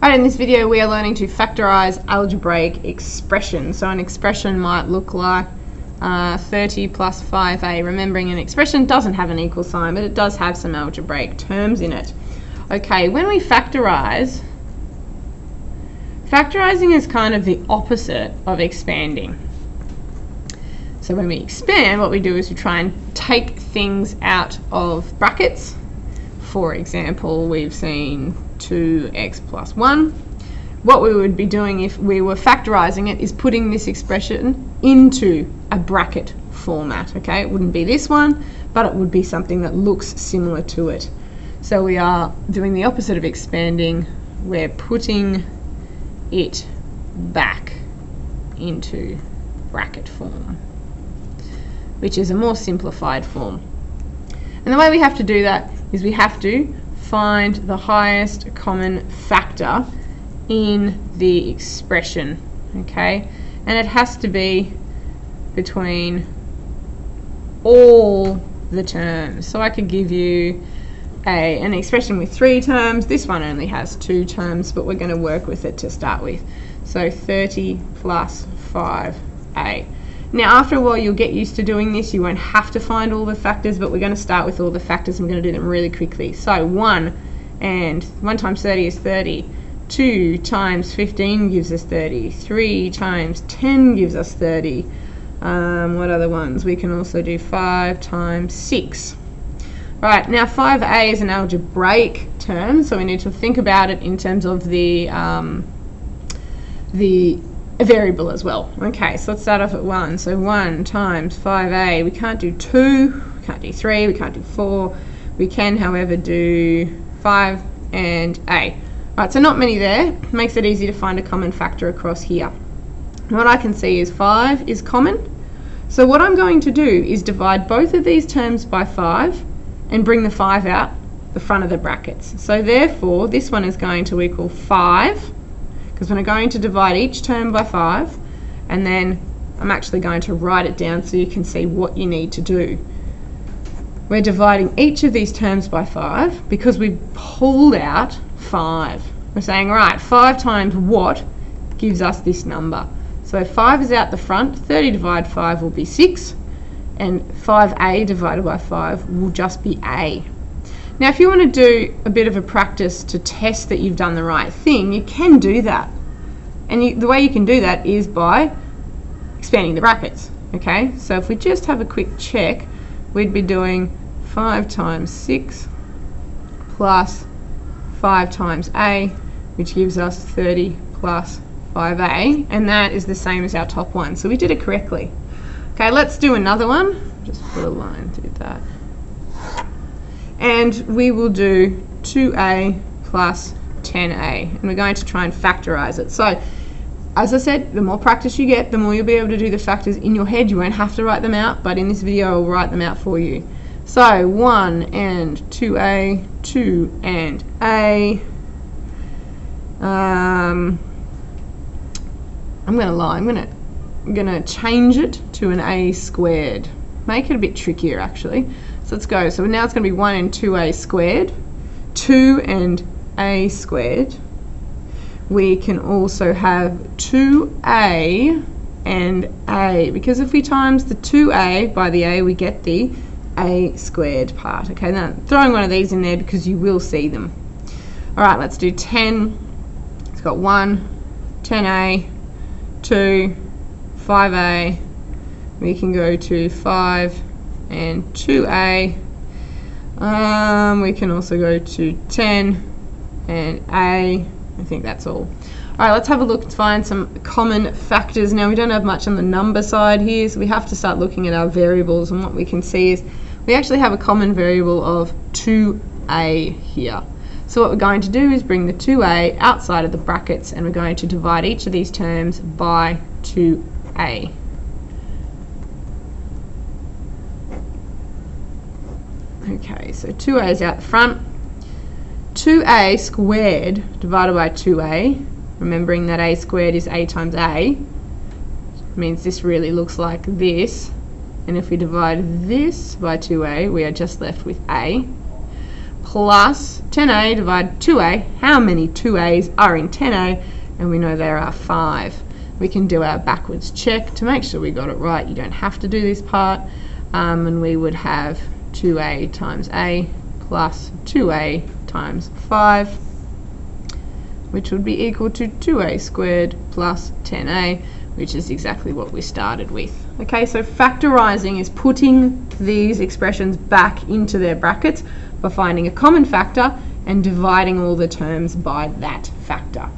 Alright, in this video we are learning to factorize algebraic expressions. So an expression might look like 30 plus 5a. Remembering an expression doesn't have an equal sign, but it does have some algebraic terms in it. Okay, when we factorize, factorizing is kind of the opposite of expanding. So when we expand, what we do is we try and take things out of brackets. For example, we've seen 2x plus 1. What we would be doing if we were factorizing it is putting this expression into a bracket format. Okay, it wouldn't be this one, but it would be something that looks similar to it. So we are doing the opposite of expanding. We're putting it back into bracket form, which is a more simplified form. And the way we have to do that is we have to find the highest common factor in the expression, okay? And it has to be between all the terms. So I could give you an expression with 3 terms. This one only has 2 terms, but we're going to work with it to start with. So 30 plus 5a. Now after a while you'll get used to doing this. You won't have to find all the factors, but we're going to start with all the factors and we're going to do them really quickly. So 1 times 30 is 30. 2 times 15 gives us 30. 3 times 10 gives us 30. What other ones? We can also do 5 times 6. Right, now 5a is an algebraic term, so we need to think about it in terms of the variable as well. Okay, so let's start off at 1. So 1 times 5a, we can't do 2, we can't do 3, we can't do 4. We can, however, do 5 and a. Right, so not many there. Makes it easy to find a common factor across here. And what I can see is 5 is common. So what I'm going to do is divide both of these terms by 5 and bring the 5 out the front of the brackets. So therefore, this one is going to equal 5, because we're going to divide each term by 5, and then I'm actually going to write it down so you can see what you need to do. We're dividing each of these terms by 5 because we pulled out 5. We're saying, right, 5 times what gives us this number? So 5 is out the front, 30 divided 5 will be 6, and 5a divided by 5 will just be a. Now if you want to do a bit of a practice to test that you've done the right thing, you can do that. And the way you can do that is by expanding the brackets. Okay, so if we just have a quick check, we'd be doing 5 times 6 plus 5 times a, which gives us 30 plus 5a, and that is the same as our top one. So we did it correctly. Okay, let's do another one. Just put a line through that. And we will do 2a plus 10a, and we're going to try and factorize it. So as I said, the more practice you get, the more you'll be able to do the factors in your head. You won't have to write them out, but in this video I'll write them out for you. So 1 and 2a, 2 and a. I'm going to lie, I'm going to change it to an a squared. Make it a bit trickier actually. So let's go. So now it's going to be 1 and 2a squared, 2 and a squared. We can also have 2a and a, because if we times the 2a by the a, we get the a squared part. Okay, now I'm throwing one of these in there because you will see them. All right, let's do 10. It's got 1, 10a, 2, 5a. We can go to 5 and 2a. We can also go to 10 and a. I think that's all. Alright, let's have a look to find some common factors. Now we don't have much on the number side here, so we have to start looking at our variables, and what we can see is we actually have a common variable of 2a here. So what we're going to do is bring the 2a outside of the brackets, and we're going to divide each of these terms by 2a. Okay, so 2a is out the front. 2a squared divided by 2a, remembering that a squared is a times a, means this really looks like this. And if we divide this by 2a, we are just left with a, plus 10a divided 2a. How many 2a's are in 10a? And we know there are 5. We can do our backwards check to make sure we got it right. You don't have to do this part. And we would have 2a times a plus 2a times 5, which would be equal to 2a squared plus 10a, which is exactly what we started with. Okay, so factorising is putting these expressions back into their brackets by finding a common factor and dividing all the terms by that factor.